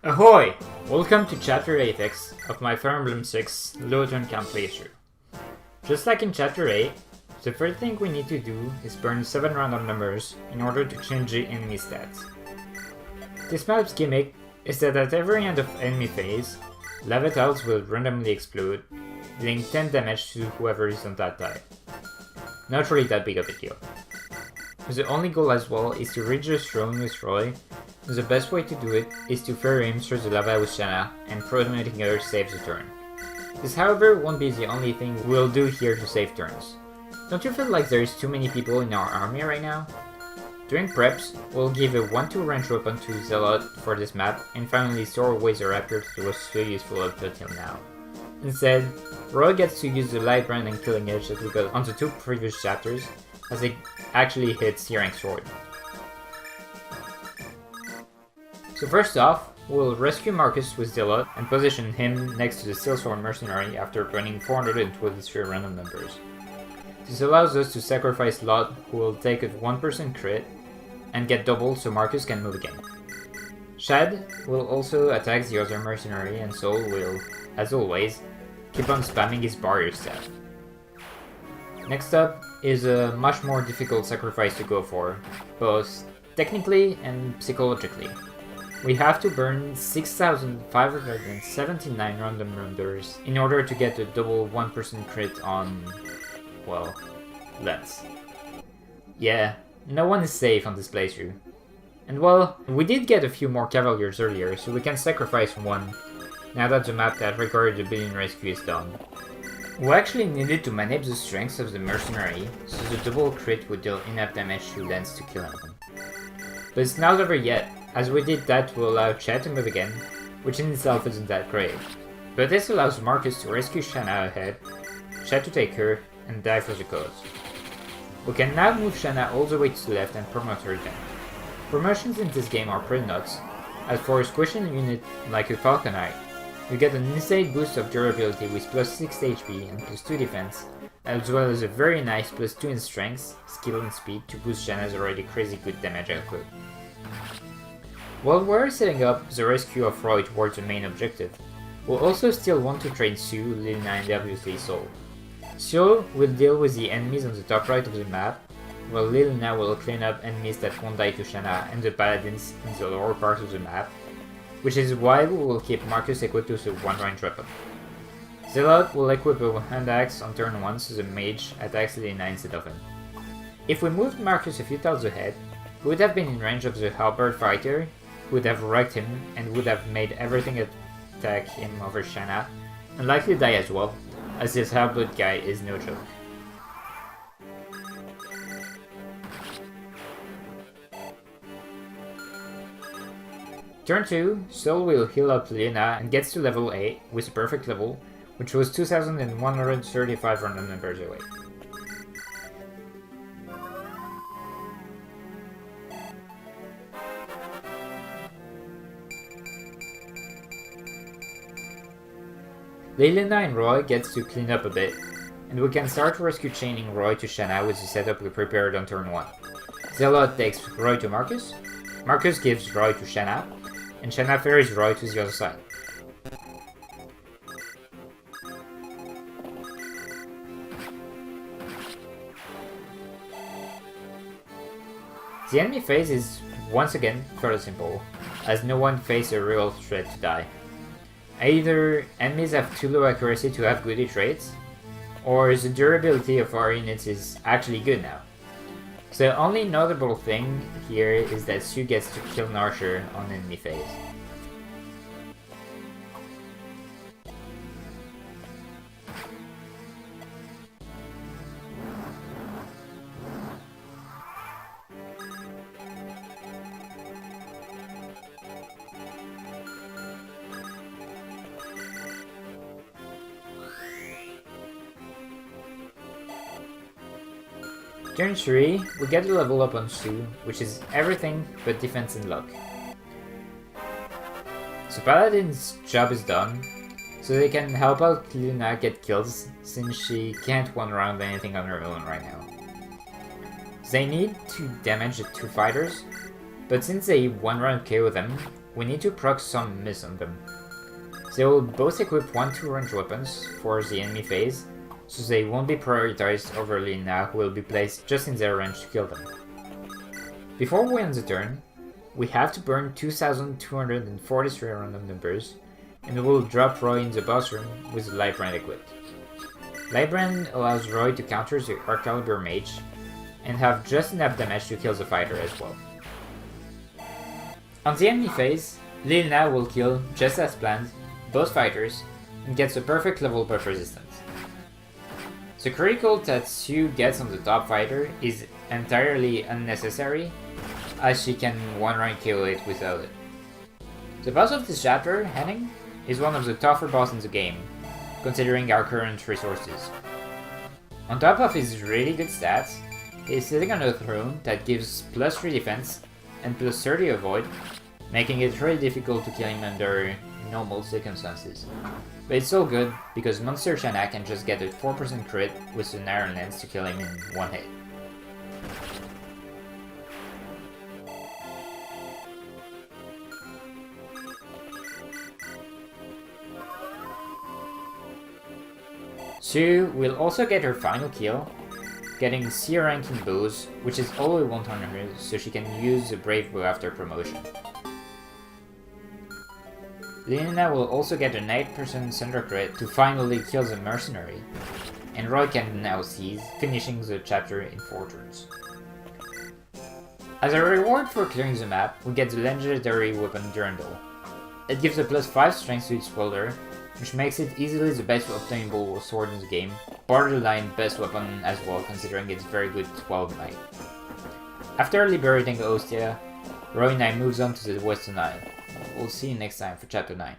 Ahoy! Welcome to Chapter 8X of my Fire Emblem 6 low turn count playthrough. Just like in Chapter 8, the first thing we need to do is burn 7 random numbers in order to change the enemy stats. This map's gimmick is that at every end of enemy phase, lava tiles will randomly explode, dealing 10 damage to whoever is on that tile. Not really that big of a deal. The only goal as well is to reach the throne with Roy. The best way to do it is to ferry him through the lava with Shanna and promoting her saves the turn. This however won't be the only thing we'll do here to save turns. Don't you feel like there's too many people in our army right now? During preps, we'll give a 1-2 range weapon to Zealot for this map and finally store away the Raptor that was so useful up until now. Instead, Roy gets to use the light brand and killing edge that we got on the 2 previous chapters, as it actually hits C-rank sword. So first off, we'll rescue Marcus with Zealot and position him next to the Steelsworn mercenary after burning 423 random numbers. This allows us to sacrifice Lot, who will take a 1% crit, and get double so Marcus can move again. Shad will also attack the other mercenary, and Soul will, as always, keep on spamming his barrier staff. Next up is a much more difficult sacrifice to go for, both technically and psychologically. We have to burn 6,579 random numbers in order to get a double 1% crit on, well, Lance. Yeah, no one is safe on this playthrough. And well, we did get a few more cavaliers earlier, so we can sacrifice one, now that the map that recorded the billion rescue is done. We actually needed to manage the strength of the mercenary, so the double crit would deal enough damage to Lance to kill him. But it's not over yet, as we did that to allow Chad to move again, which in itself isn't that great. But this allows Marcus to rescue Shanna ahead, Chad to take her, and die for the cause. We can now move Shanna all the way to the left and promote her then. Promotions in this game are pretty nuts, as for a squishing unit like a Falcon Knight, you get an insane boost of durability with plus 6 HP and plus 2 defense, as well as a very nice plus 2 in strength, skill and speed to boost Shanna's already crazy good damage output. While we're setting up the rescue of Roy towards the main objective, we'll also still want to train Sue, Lilina and obviously Soul. Sue will deal with the enemies on the top right of the map, while Lilina will clean up enemies that won't die to Shanna and the paladins in the lower part of the map, which is why we will keep Marcus equipped with a 1-range weapon. Zealot will equip a hand axe on turn 1 so the mage attacks Lilina instead of him. If we moved Marcus a few tiles ahead, he would have been in range of the halberd fighter, who would have wrecked him and would have made everything attack him over Shanna, and likely die as well, as this halberd guy is no joke. Turn 2, Soul will heal up Lilina and gets to level 8 with a perfect level, which was 2,135 random numbers away. Lilina and Roy gets to clean up a bit, and we can start rescue chaining Roy to Shanna with the setup we prepared on turn 1. Zealot takes Roy to Marcus, Marcus gives Roy to Shanna, and Shanna ferries Roy to the other side. The enemy phase is once again fairly simple, as no one faces a real threat to die. Either enemies have too low accuracy to have good hit rates, or the durability of our units is actually good now. The only notable thing here is that Sue gets to kill an archer on enemy phase. Turn 3, we get a level up on Sue, which is everything but defense and luck. So Paladin's job is done, so they can help out Lilina get kills, since she can't one-round anything on her own right now. They need to damage the two fighters, but since they one-round KO them, we need to proc some miss on them. They will both equip 1-2 range weapons for the enemy phase, so they won't be prioritized over Lina, who will be placed just in their range to kill them. Before we end the turn, we have to burn 2,243 random numbers, and we'll drop Roy in the boss room with the Lightbrand equipped. Lightbrand allows Roy to counter the Arcaliber Mage, and have just enough damage to kill the fighter as well. On the enemy phase, Lilna will kill, just as planned, both fighters, and gets a perfect level buff resistance. The critical that Sue gets on the top fighter is entirely unnecessary, as she can one-rank kill it without it. The boss of this chapter, Henning, is one of the tougher bosses in the game, considering our current resources. On top of his really good stats, he's sitting on a throne that gives plus 3 defense and plus 30 avoid, making it really difficult to kill him under normal circumstances. But it's so good because Monster Shana can just get a 4% crit with an Iron Lance to kill him in one hit. Sue will also get her final kill, getting C rank in bows, which is all we want on her so she can use the Brave Bow after promotion. Lina will also get an 8% Thunder crit to finally kill the mercenary, and Roy can now seize, finishing the chapter in 4 turns. As a reward for clearing the map, we get the legendary weapon Durandal. It gives a plus 5 strength to its wielder, which makes it easily the best obtainable sword in the game, borderline best weapon as well considering its very good 12 knight. After liberating Ostia, Roy Knight moves on to the Western Isle. We'll see you next time for Chapter 9.